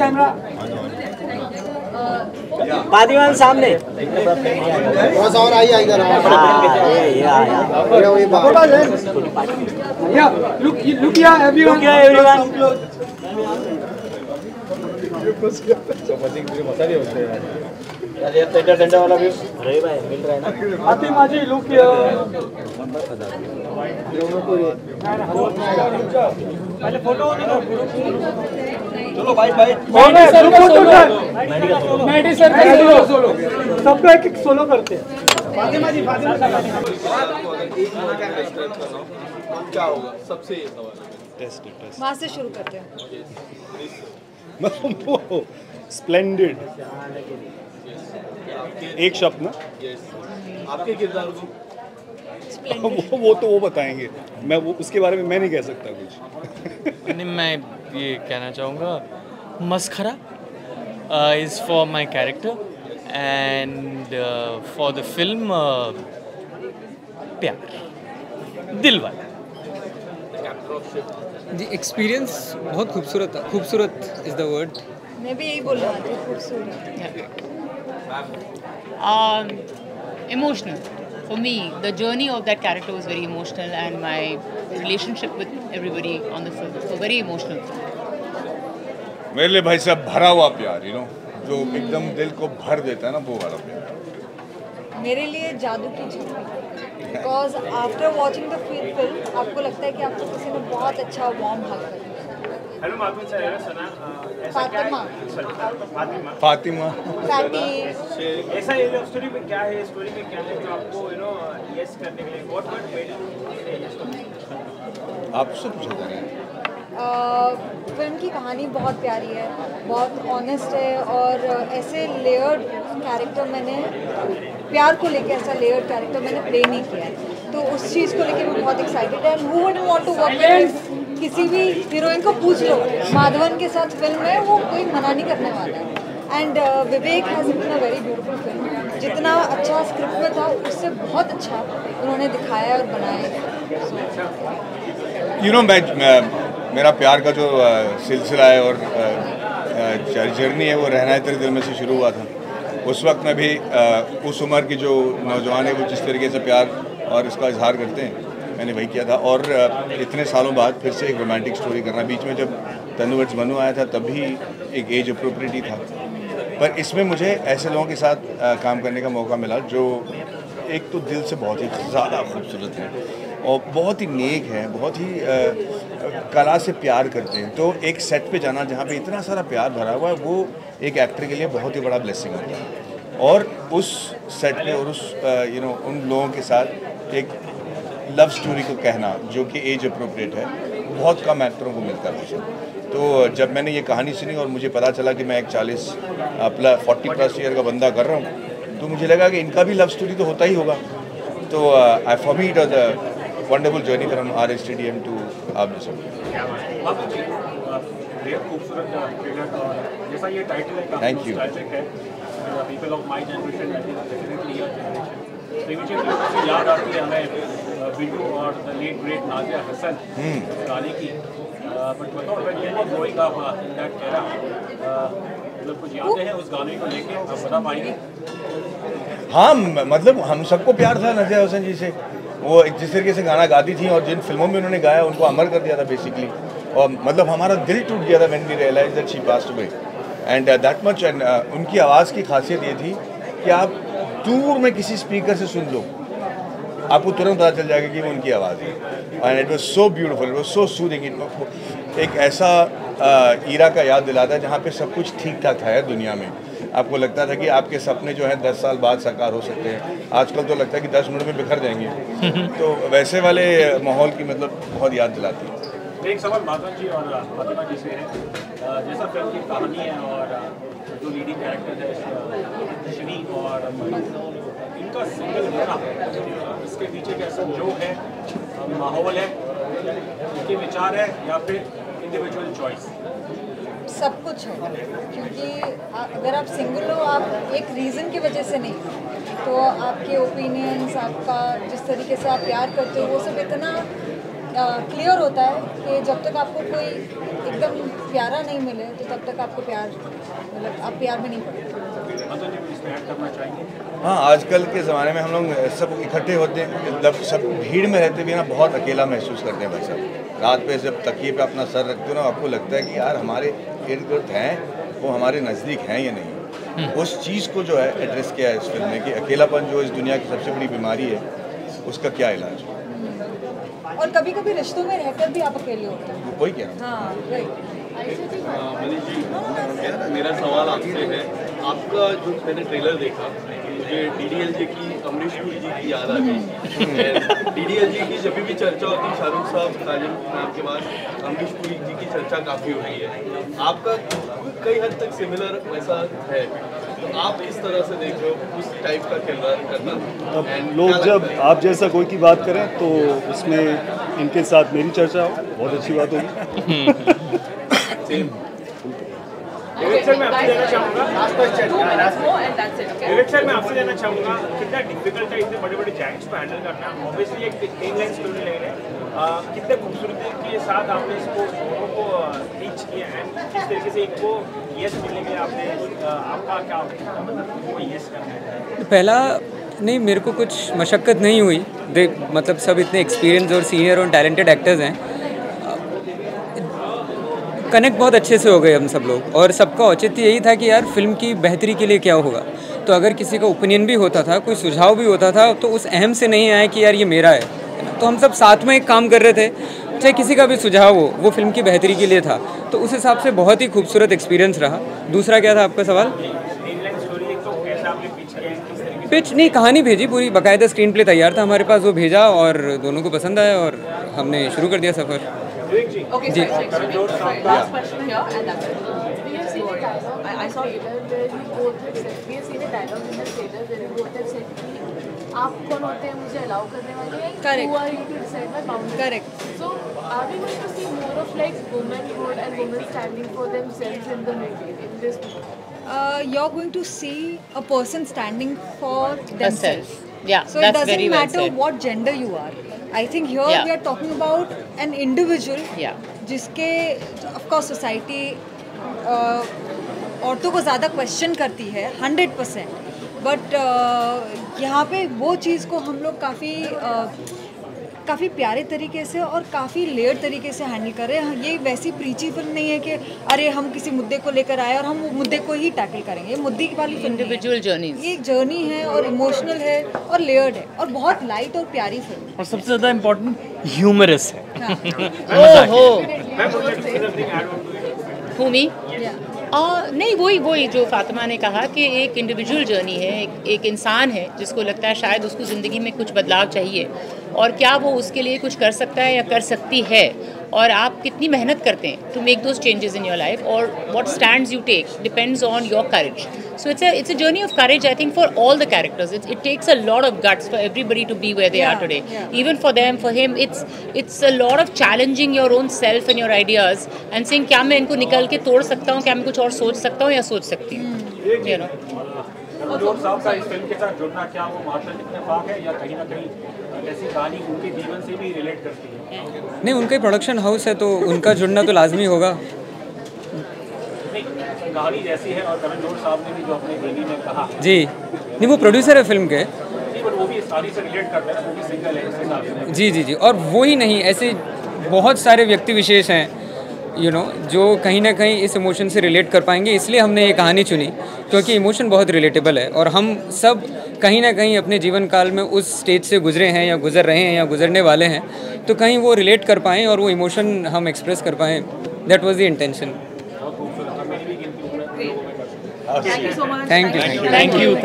Camera. पादीवान सामने थोड़ा सा और आइए इधर। लुक या एवरीवन। सेंटर वाला व्यू अरे भाई मिल रहा है ना। आती माझी लुक पहले फोटो होने दो। चलो भाई भाई मैडी सर का सोलो सबको एक एक सोलो करते हैं। फातिमा जी क्या होगा सबसे ये सवाल टेस्ट वहाँ से शुरू करते हैं। स्प्लेंडेड एक शब्द ना। आपके किरदार को वो तो वो बताएंगे, मैं वो उसके बारे में मैं नहीं कह सकता कुछ। नहीं, मैं ये कहना चाहूँगा मस्खरा is for my character and for the film Pyaar Dil वाला। जी एक्सपीरियंस बहुत खूबसूरत था। खूबसूरत इज़ द वर्ड। मैं भी यही बोल रहा थी, खूबसूरत। Emotional. For me, the journey of that character was very emotional, and my relationship with everybody on the film was very emotional. मेरे लिए भाई साहब भरा हुआ प्यार, जो एकदम दिल को भर देता है ना, वो वाला प्यार। मेरे लिए जादू की झलक। Because after watching the film, आपको लगता है कि आपको किसी ने बहुत अच्छा वार्म हग कर दिया। हेलो माधुरी सर, फातिमा फातिमा फैटी। ऐसा ये लव स्टोरी में क्या है, स्टोरी में क्या है जो आपको यस करने के लिए व्हाट मेड आप सब पूछा जा रहे हैं। फिल्म की कहानी बहुत प्यारी है, बहुत ऑनेस्ट है, और ऐसे लेयर्ड कैरेक्टर मैंने प्यार को लेके ऐसा लेयर्ड कैरेक्टर मैंने प्ले नहीं किया है, तो उस चीज़ को लेके मैं बहुत एक्साइटेड है। Who wouldn't want to work with, किसी भी हीरोइन को पूछ लो माधवन के साथ फिल्म में, वो कोई मना नहीं करने वाला है। And Vivek has been a very beautiful film. जितना अच्छा स्क्रिप्ट में था उससे बहुत अच्छा उन्होंने दिखाया और बनाया। मेरा प्यार का जो सिलसिला है और जर्नी है, वो रहना है तेरे दिल में से शुरू हुआ था। उस वक्त में भी उस उम्र की जो नौजवान है वो जिस तरीके से प्यार और इसका इजहार करते हैं, मैंने वही किया था। और इतने सालों बाद फिर से एक रोमांटिक स्टोरी करना, बीच में जब तन्नू वर्ड्स मनु आया था तब भी एक एज अप्रोप्रिएट था, पर इसमें मुझे ऐसे लोगों के साथ काम करने का मौका मिला जो एक तो दिल से बहुत ही ज़्यादा खूबसूरत है और बहुत ही नेक है, बहुत ही कला से प्यार करते हैं। तो एक सेट पे जाना जहाँ पे इतना सारा प्यार भरा हुआ है, वो एक एक्टर के लिए बहुत ही बड़ा ब्लेसिंग होता है। और उस सेट पे और उस उन लोगों के साथ एक लव स्टोरी को कहना जो कि एज अप्रोप्रिएट है, बहुत कम एक्टरों को मिलता है मुझे। तो जब मैंने ये कहानी सुनी और मुझे पता चला कि मैं एक 40+ ईयर का बंदा कर रहा हूँ, तो मुझे लगा कि इनका भी लव स्टोरी तो होता ही होगा। तो for me it was a wonderful journey from our stadium to आप जैसा। Thank you. याद आती है हमें बिट्टू और the late great Nazia Hassan गाने की। बट बताओ growing up in that era, मतलब कुछ यादें हैं उस गाने को लेके, आप बता पाएंगे? हाँ, मतलब हम सबको प्यार था नाज़िया हसन जी से। वो जिस तरीके से गाना गाती थी और जिन फिल्मों में उन्होंने गाया उनको अमर कर दिया था बेसिकली। और मतलब हमारा दिल टूट गया था when we realise that she passed away and that much. And उनकी आवाज़ की खासियत ये थी कि आप दूर में किसी स्पीकर से सुन लो, आपको तुरंत पता चल जाएगा कि वो उनकी आवाज़ है। And it was so beautiful, it was so soothing. एक ऐसा ईरा का याद दिलाता है जहाँ पे सब कुछ ठीक ठाक था यार दुनिया में। आपको लगता था कि आपके सपने जो हैं 10 साल बाद साकार हो सकते हैं, आजकल तो लगता है कि 10 मिनट में बिखर जाएंगे। तो वैसे वाले माहौल की मतलब बहुत याद दिलाती है। एक सवाल माधवन जी और फातिमा जी से है, जैसा फिल्म की कहानी है और जो लीडिंग कैरेक्टर है श्री और इनका सिंगल होना, इसके पीछे क्या संजोग है, माहौल है, इनके विचार है या फिर इंडिविजुअल चॉइस? सब कुछ है, क्योंकि अगर आप सिंगल हो, आप एक रीज़न की वजह से नहीं, तो आपके ओपिनियंस, आपका जिस तरीके से आप प्यार करते हो, वो सब इतना क्लियर होता है कि जब तक आपको कोई एकदम प्यारा नहीं मिले तो तब तक आपको प्यार मतलब आप प्यार में नहीं पड़ते। हाँ, आजकल के ज़माने में हम लोग सब इकट्ठे होते हैं, जब सब भीड़ में रहते भी ना बहुत अकेला महसूस करते हैं भाई साहब। रात पे जब तकिए पे अपना सर रखते हो ना, आपको लगता है कि यार हमारे इर्द गिर्द हैं, वो हमारे नज़दीक हैं या नहीं। उस चीज़ को जो है एड्रेस किया है इस फिल्म में कि अकेलापन जो इस दुनिया की सबसे बड़ी बीमारी है, उसका क्या इलाज है। और कभी कभी रिश्तों में रहकर भी आप अकेले होते हैं। वही क्या हाँ, मनीष जी, मेरा सवाल आपसे है, आपका जो मैंने ट्रेलर देखा मुझे DDLJ की अमरीश पुरी जी की याद आ गई। DDLJ की जब भी चर्चा होती है शाहरुख साहब काजल खान के बाद अमरीश पुरी जी की चर्चा काफ़ी हो रही है। आपका कई हद तक सिमिलर वैसा है, तो आप किस तरह से देख रहे हो उस टाइप का किरदार करना? अब लोग जब आप जैसा कोई की बात करें तो उसमें इनके साथ मेरी चर्चा हो, बहुत अच्छी बात होगी। डायरेक्टर मैं आपसे लेना चाहूँगा डायरेक्टर मैं आपसे लेना चाहूँगा कितना डिफिकल्ट है इतने बड़े बड़े जायंट्स को हैंडल करना। ऑब्वियसली एक 3 लाइन स्टोरी लाइन है, कितने खूबसूरती के साथ आपने इसको दोनों को रीच किया है, किस तरीके से इनको यस मिलने के आपने आपका क्या मतलब वो यस करना है? पहला नहीं, मेरे को कुछ मशक्क़त नहीं हुई। मतलब सब इतने एक्सपीरियंस और सीनियर और टैलेंटेड एक्टर्स हैं, कनेक्ट बहुत अच्छे से हो गए हम सब लोग। और सबका औचित्य यही था कि यार फिल्म की बेहतरी के लिए क्या होगा। तो अगर किसी का ओपिनियन भी होता था, कोई सुझाव भी होता था, तो उस अहम से नहीं आया कि यार ये मेरा है। तो हम सब साथ में एक काम कर रहे थे, चाहे किसी का भी सुझाव हो, वो फिल्म की बेहतरी के लिए था। तो उस हिसाब से बहुत ही खूबसूरत एक्सपीरियंस रहा। दूसरा क्या था आपका सवाल? पिच नहीं, कहानी भेजी, पूरी बाकायदा स्क्रीन प्ले तैयार था हमारे पास, वो भेजा और दोनों को पसंद आया और हमने शुरू कर दिया सफ़र। Okay, ji. last question here, and that's it. We have seen a dialogue. I saw it where you both have said. We have seen a dialogue in the trailer where you both have said कि आप कौन होते हैं मुझे allow करने वाले हैं? Correct. Who are you to decide my boundaries? Correct. So are we going to see more of like womanhood and women standing for themselves in the movie, in this movie? You're going to see a person standing for themselves. Yeah, So it that's doesn't very well matter said. what gender you are. I think here Yeah. we are talking about an individual Yeah. जिसके of course society औरतों को ज़्यादा question करती है 100%, but यहाँ पे वो चीज़ को हम लोग काफ़ी प्यारे तरीके से और काफ़ी लेयर तरीके से हैंडल कर रहे हैं। ये वैसी प्रीची फिल्म नहीं है कि अरे हम किसी मुद्दे को लेकर आए और हम वो मुद्दे को ही टैकल करेंगे। ये मुद्दे वाली फिल्म नहीं है। इंडिविजुअल जर्नीज, ये एक जर्नी है और इमोशनल है और लेयर्ड है और बहुत लाइट और प्यारी फिल्म है। और सबसे ज़्यादा इम्पोर्टेंट ह्यूमरस है। भूमि नहीं, वही जो फातिमा ने कहा कि एक इंडिविजुअल जर्नी है, एक इंसान है जिसको लगता है शायद उसको ज़िंदगी में कुछ बदलाव चाहिए और क्या वो उसके लिए कुछ कर सकता है या कर सकती है, और आप कितनी मेहनत करते हैं to make those changes in your life, और what stands you take depends on your courage. So it's a journey of courage, I think, for all the characters. It takes a lot of guts for everybody to be where they are today. Even for them, for him, it's a lot of challenging your own self and your ideas and saying क्या मैं इनको निकल के तोड़ सकता हूँ, क्या मैं कुछ और सोच सकता हूँ या सोच सकती हूँ, you know. रणवीर साहब का इस फिल्म के साथ जुड़ना क्या वो मार्शल इत्तेफाक है या कहीं ना कहीं ऐसी कहानी उनके जीवन से भी रिलेट करती है? नहीं, उनका ही प्रोडक्शन हाउस है तो उनका जुड़ना तो लाजमी होगा। कहानी जैसी है और करण जौहर साहब ने भी जो अपने बेबी में कहा जी, नहीं वो प्रोड्यूसर है फिल्म के। जी, पर वो भी सारी से रिलेट करते हैं, वो भी सिंगल है इस हिसाब से। जी, और वो ही नहीं, ऐसे बहुत सारे व्यक्ति विशेष हैं जो कहीं ना कहीं इस इमोशन से रिलेट कर पाएंगे, इसलिए हमने ये कहानी चुनी क्योंकि इमोशन बहुत रिलेटेबल है और हम सब कहीं ना कहीं अपने जीवन काल में उस स्टेज से गुजरे हैं या गुजर रहे हैं या गुजरने वाले हैं, तो कहीं वो रिलेट कर पाएँ और वो इमोशन हम एक्सप्रेस कर पाएँ। That was the intention. Thank you so much. Thank you.